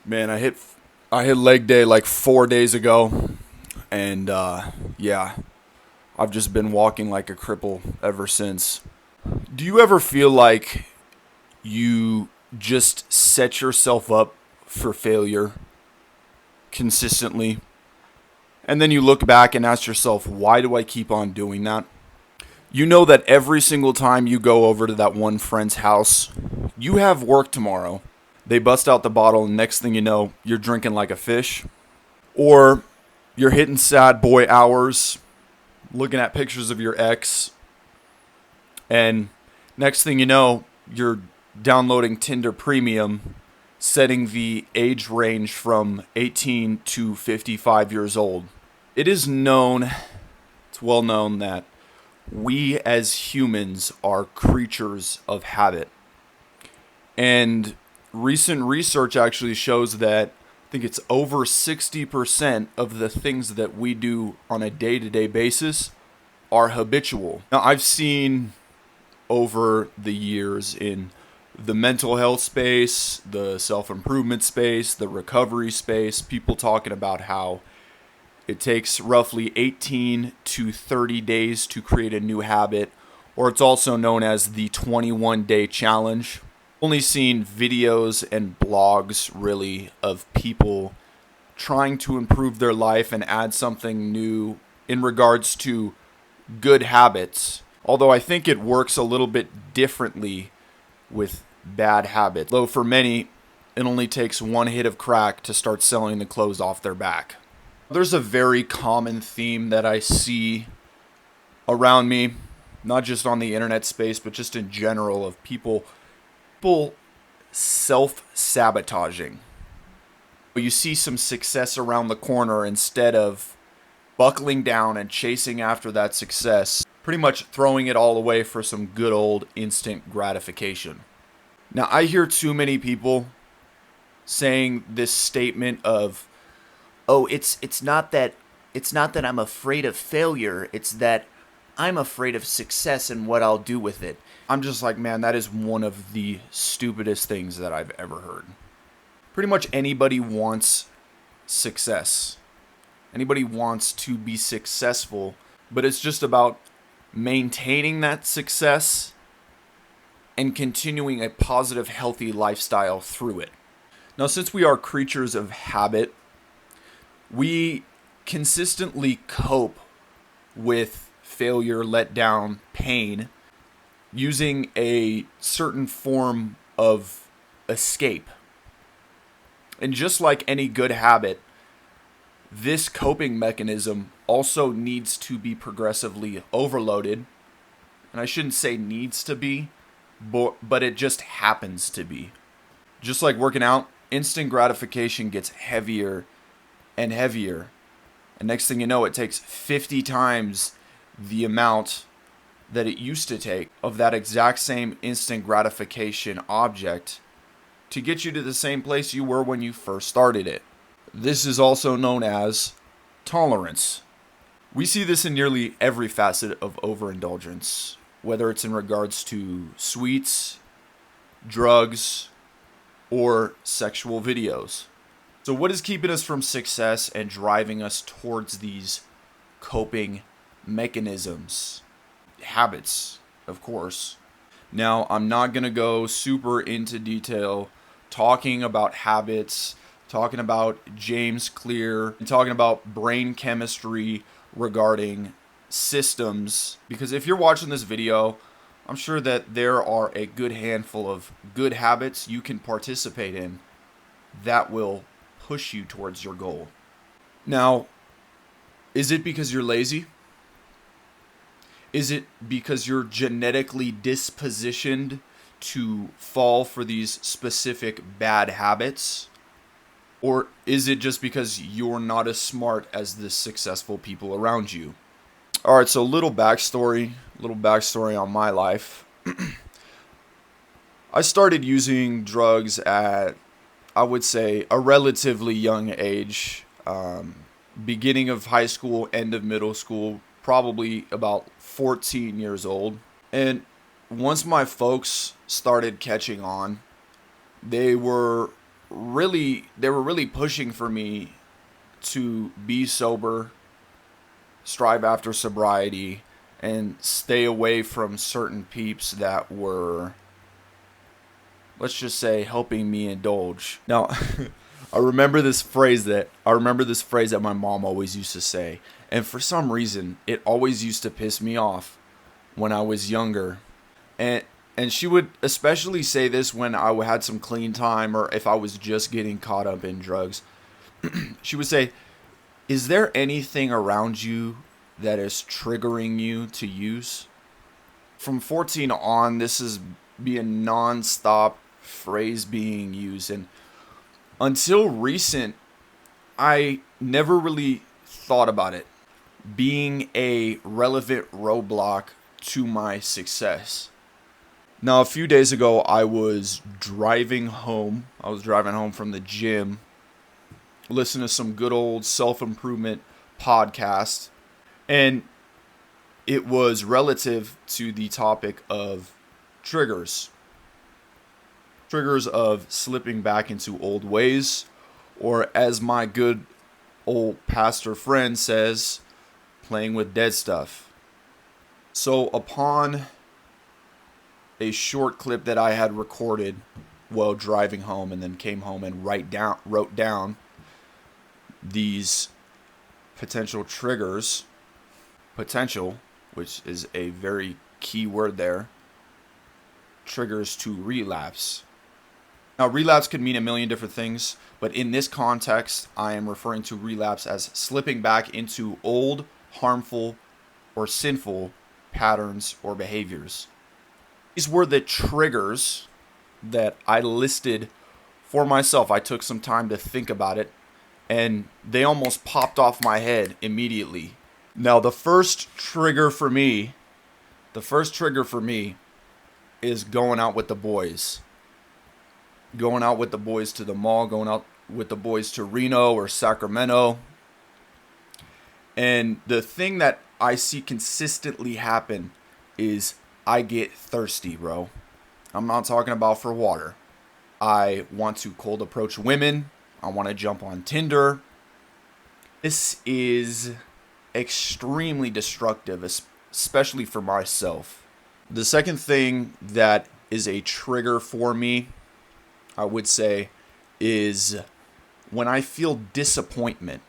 Man, I hit leg day like 4 days ago, and yeah, I've just been walking like a cripple ever since. Do you ever feel like you just set yourself up for failure consistently, and then you look back and ask yourself, why do I keep on doing that? You know that every single time you go over to that one friend's house, you have work tomorrow. They bust out the bottle, and next thing you know, you're drinking like a fish. Or you're hitting sad boy hours, looking at pictures of your ex, and next thing you know, you're downloading Tinder Premium, setting the age range from 18 to 55 years old. It is known, it's well known that we as humans are creatures of habit. And recent research actually shows that I think it's over 60% of the things that we do on a day to day basis are habitual. Now, I've seen over the years in the mental health space, the self improvement space, the recovery space, people talking about how it takes roughly 18 to 30 days to create a new habit, or it's also known as the 21-day challenge. Only seen videos and blogs really of people trying to improve their life and add something new in regards to good habits. Although I think it works a little bit differently with bad habits. Though for many, it only takes one hit of crack to start selling the clothes off their back. There's a very common theme that I see around me, not just on the internet space, but just in general, of people self-sabotaging. You see some success around the corner, instead of buckling down and chasing after that success, pretty much throwing it all away for some good old instant gratification. Now, I hear too many people saying this statement of, "Oh, it's not that I'm afraid of failure, it's that I'm afraid of success and what I'll do with it." I'm just like, man, that is one of the stupidest things that I've ever heard. Pretty much anybody wants success. Anybody wants to be successful, but it's just about maintaining that success and continuing a positive, healthy lifestyle through it. Now, since we are creatures of habit, we consistently cope with failure, letdown, pain using a certain form of escape. And just like any good habit, this coping mechanism also needs to be progressively overloaded. And I shouldn't say needs to be, but it just happens to be. Just like working out, instant gratification gets heavier and heavier. And next thing you know, it takes 50 times the amount that it used to take of that exact same instant gratification object to get you to the same place you were when you first started it. This is also known as tolerance. We see this in nearly every facet of overindulgence, whether it's in regards to sweets, drugs, or sexual videos. So what is keeping us from success and driving us towards these coping mechanisms? Habits, of course. Now, I'm not going to go super into detail talking about habits, talking about James Clear, and talking about brain chemistry regarding systems, because if you're watching this video, I'm sure that there are a good handful of good habits you can participate in that will push you towards your goal. Now, is it because you're lazy? Is it because you're genetically dispositioned to fall for these specific bad habits? Or is it just because you're not as smart as the successful people around you? Alright, so little backstory on my life. I started using drugs at, I would say, a relatively young age. Beginning of high school, end of middle school, probably about 14 years old. And once my folks started catching on, they were really pushing for me to be sober, strive after sobriety, and stay away from certain peeps that were, let's just say, helping me indulge. Now, I remember this phrase that my mom always used to say, and for some reason it always used to piss me off when I was younger. And and she would especially say this when I had some clean time or if I was just getting caught up in drugs. She would say, "Is there anything around you that is triggering you to use?" From 14 on, this is being non-stop phrase being used, and until recent, I never really thought about it being a relevant roadblock to my success. Now, a few days ago, I was driving home. I was driving home from the gym, listening to some good old self-improvement podcast, and it was relative to the topic of triggers. Triggers of slipping back into old ways, or as my good old pastor friend says, playing with dead stuff. So upon a short clip that I had recorded while driving home and then came home and wrote down these potential triggers, potential, which is a very key word there, triggers to relapse. Now, relapse could mean a million different things, but in this context, I am referring to relapse as slipping back into old, harmful, or sinful patterns or behaviors. These were the triggers that I listed for myself. I took some time to think about it, and they almost popped off my head immediately. Now, the first trigger for me is going out with the boys. Going out with the boys to the mall, going out with the boys to Reno or Sacramento. And the thing that I see consistently happen is I get thirsty, bro. I'm not talking about for water. I want to cold approach women. I want to jump on Tinder. This is extremely destructive, especially for myself. The second thing that is a trigger for me, I would say, is when I feel disappointment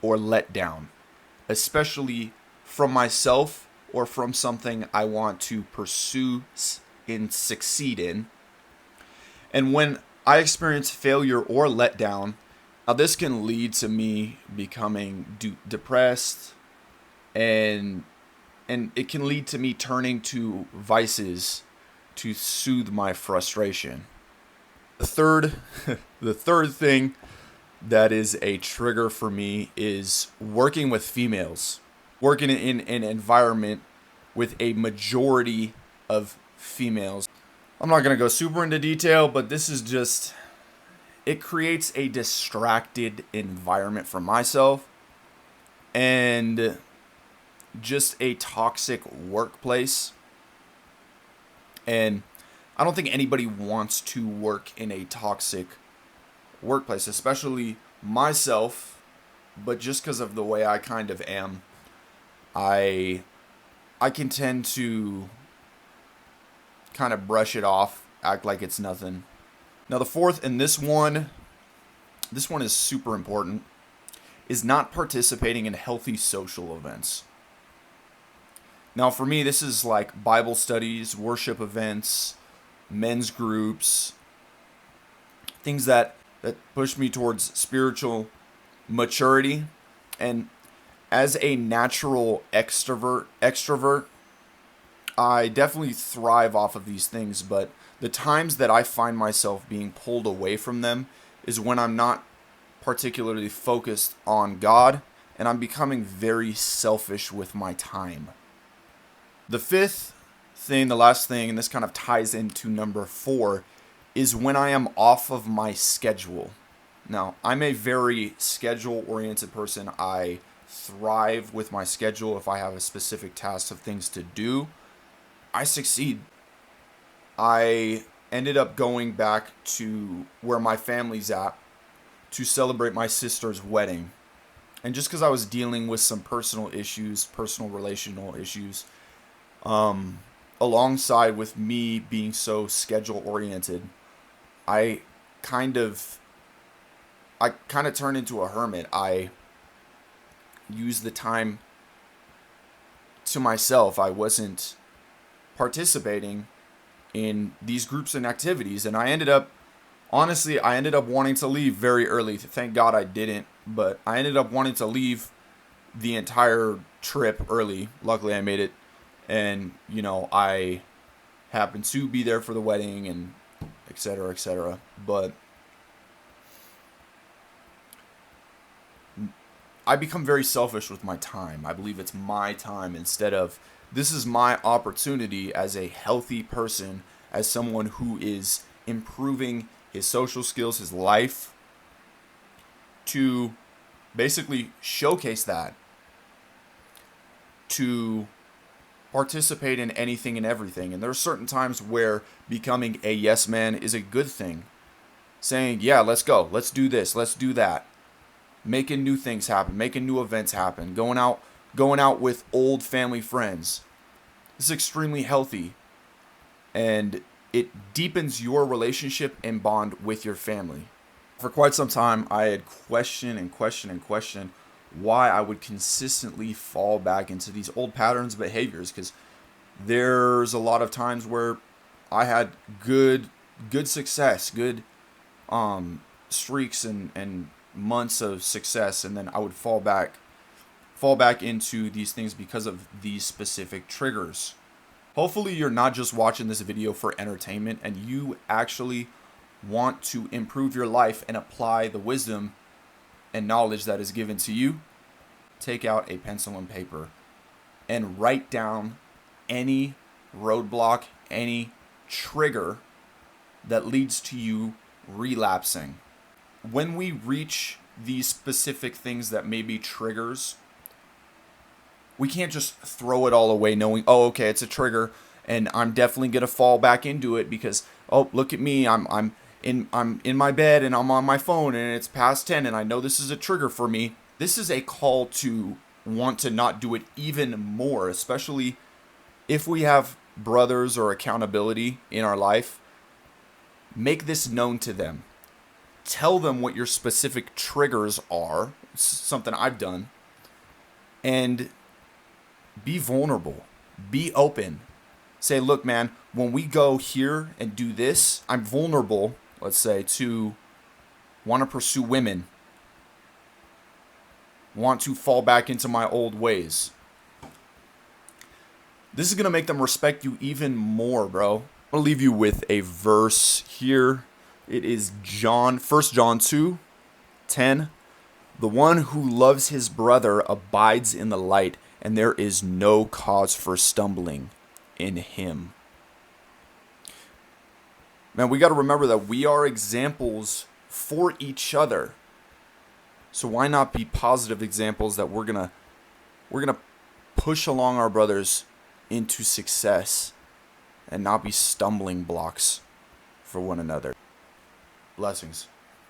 or letdown, especially from myself or from something I want to pursue and succeed in. And when I experience failure or letdown, now this can lead to me becoming depressed, and it can lead to me turning to vices to soothe my frustration. The third the third thing that is a trigger for me is working with females. Working in an environment with a majority of females. I'm not going to go super into detail, but this is just, it creates a distracted environment for myself and just a toxic workplace. And I don't think anybody wants to work in a toxic workplace, especially myself, but just because of the way I kind of am, I can tend to kind of brush it off, act like it's nothing. Now the fourth, and this one is super important, is not participating in healthy social events. Now for me, this is like Bible studies, worship events, men's groups, things that push me towards spiritual maturity. And as a natural extrovert, I definitely thrive off of these things, but the times that I find myself being pulled away from them is when I'm not particularly focused on God and I'm becoming very selfish with my time. The fifth thing, the last thing, and this kind of ties into number 4, is when I am off of my schedule. Now, I'm a very schedule-oriented person. I thrive with my schedule. If I have a specific task of things to do, I succeed. I ended up going back to where my family's at to celebrate my sister's wedding. And just because I was dealing with some personal issues, personal relational issues, alongside with me being so schedule oriented, I kind of turned into a hermit. I used the time to myself. I wasn't participating in these groups and activities, and I ended up wanting to leave very early. Thank God I didn't, but I ended up wanting to leave the entire trip early. Luckily I made it, and I happened to be there for the wedding and etc., etc. But I become very selfish with my time. I believe it's my time instead of this is my opportunity as a healthy person, as someone who is improving his social skills, his life, to basically showcase that, to participate in anything and everything. And there are certain times where becoming a yes man is a good thing. Saying, yeah, let's go, let's do this, let's do that. Making new things happen, making new events happen, going out with old family friends. This is extremely healthy, and it deepens your relationship and bond with your family. For quite some time, I had questioned why I would consistently fall back into these old patterns of behaviors, because there's a lot of times where I had good success, good streaks and months of success, and then I would fall back into these things because of these specific triggers. Hopefully you're not just watching this video for entertainment, and you actually want to improve your life and apply the wisdom and knowledge that is given to you. Take out a pencil and paper and write down any roadblock, any trigger that leads to you relapsing. When we reach these specific things that may be triggers, we can't just throw it all away knowing, oh, okay, it's a trigger and I'm definitely going to fall back into it because, oh, look at me, I'm in my bed and I'm on my phone and it's past 10 and I know this is a trigger for me. This is a call to want to not do it even more, especially if we have brothers or accountability in our life. Make this known to them. Tell them what your specific triggers are. It's something I've done. And be vulnerable. Be open. Say, look, man, when we go here and do this, I'm vulnerable, let's say, to want to pursue women. Want to fall back into my old ways. This is going to make them respect you even more, bro. I'm going to leave you with a verse here. It is 1 John 2:10. The one who loves his brother abides in the light, and there is no cause for stumbling in him. Man, we got to remember that we are examples for each other. So why not be positive examples that we're gonna push along our brothers into success and not be stumbling blocks for one another. Blessings.